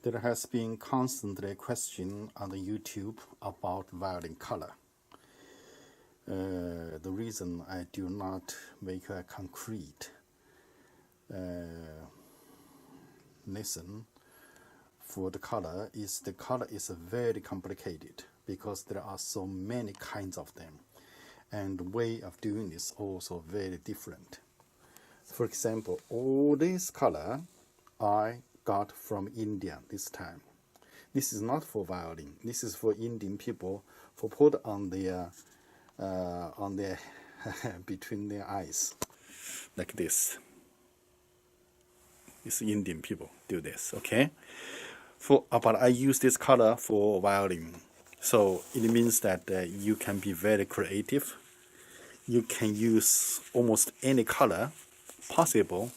There has been constantly a question on the YouTube about violin color. The reason I do not make a concrete lesson for the color is very complicated because there are so many kinds of them, and the way of doing is also very different. For example, all this color I got from India this time. This is not for violin. This is for Indian people for put on their between their eyes, like this. It's Indian people do this, okay? But I use this color for violin, so it means that you can be very creative. You can use almost any color possible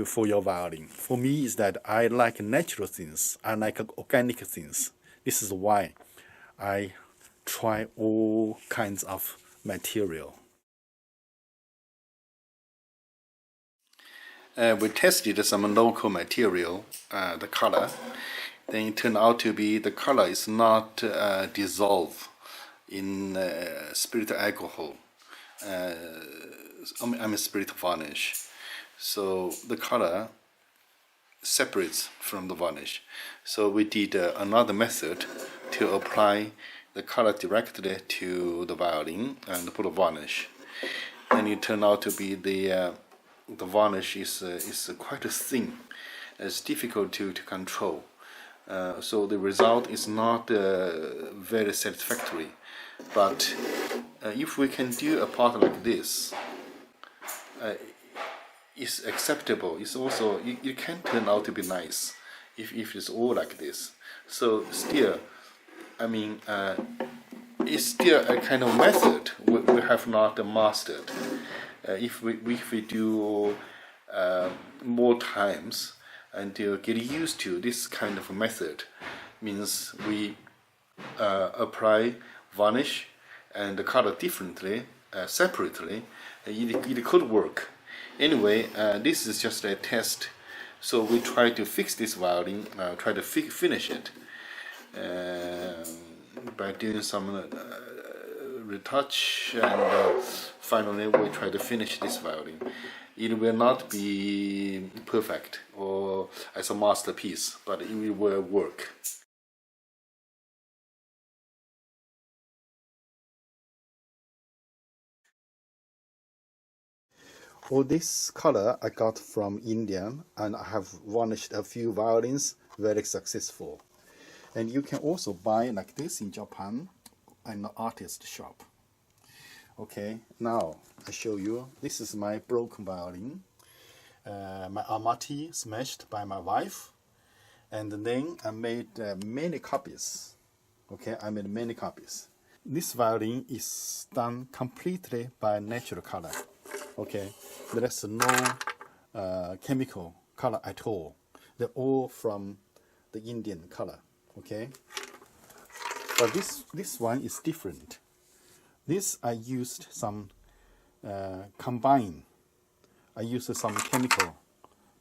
for your violin. For me, is that I like natural things. I like organic things. This is why I try all kinds of material. We tested some local material, the color. Then it turned out to be the color is not dissolved in spirit alcohol. Spirit varnish. So the color separates from the varnish. So we did another method to apply the color directly to the violin and put a varnish. And it turned out to be the varnish is quite thin. It's difficult to control. So the result is not very satisfactory. But if we can do a part like this, it's acceptable. It's also it can turn out to be nice if it's all like this. So still, it's still a kind of method we have not mastered. If we do more times and get used to this kind of method, means we apply varnish and the color differently, separately, it could work. Anyway, this is just a test, so we try to fix this violin, try to finish it by doing some retouch, and finally we try to finish this violin. It will not be perfect or as a masterpiece, but it will work. All this color I got from India, and I have varnished a few violins, very successful. And you can also buy like this in Japan in the artist shop. Okay, now I show you. This is my broken violin. My Amati smashed by my wife, and then I made many copies. Okay, I made many copies. This violin is done completely by natural color. Okay, there is no chemical color at all. They're all from the Indian color. Okay, but this one is different. This I used some combine. I used some chemical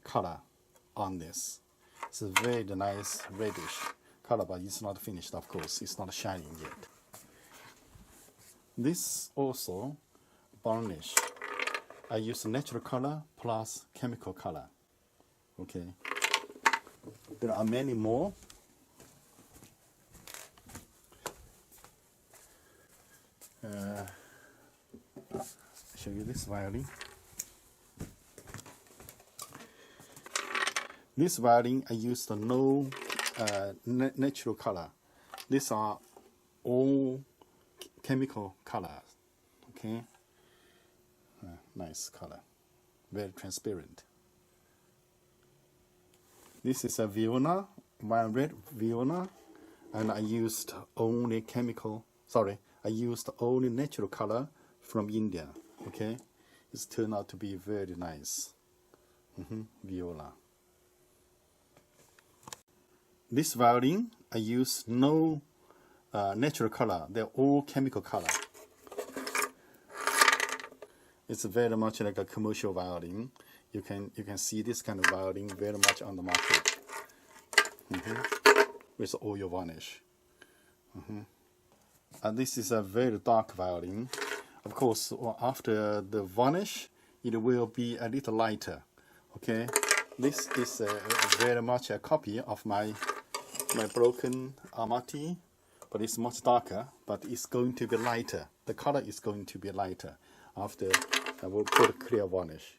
color on this. It's a very nice reddish color, but it's not finished. Of course, it's not shining yet. This also varnish. I use natural color plus chemical color. Okay. There are many more. Show you this violin. This violin I used no natural color. These are all chemical colors. Okay. Nice color, very transparent. This is a viola, one red viola, and I used only natural color from India. Okay, it's turned out to be very nice. Viola. This violin I use no natural color. They're all chemical color. It's very much like a commercial violin. You can see this kind of violin very much on the market. with oil varnish. And this is a very dark violin. Of course, after the varnish, it will be a little lighter. Okay, this is very much a copy of my broken Amati, but it's much darker, but it's going to be lighter. The color is going to be lighter after I will put clear varnish.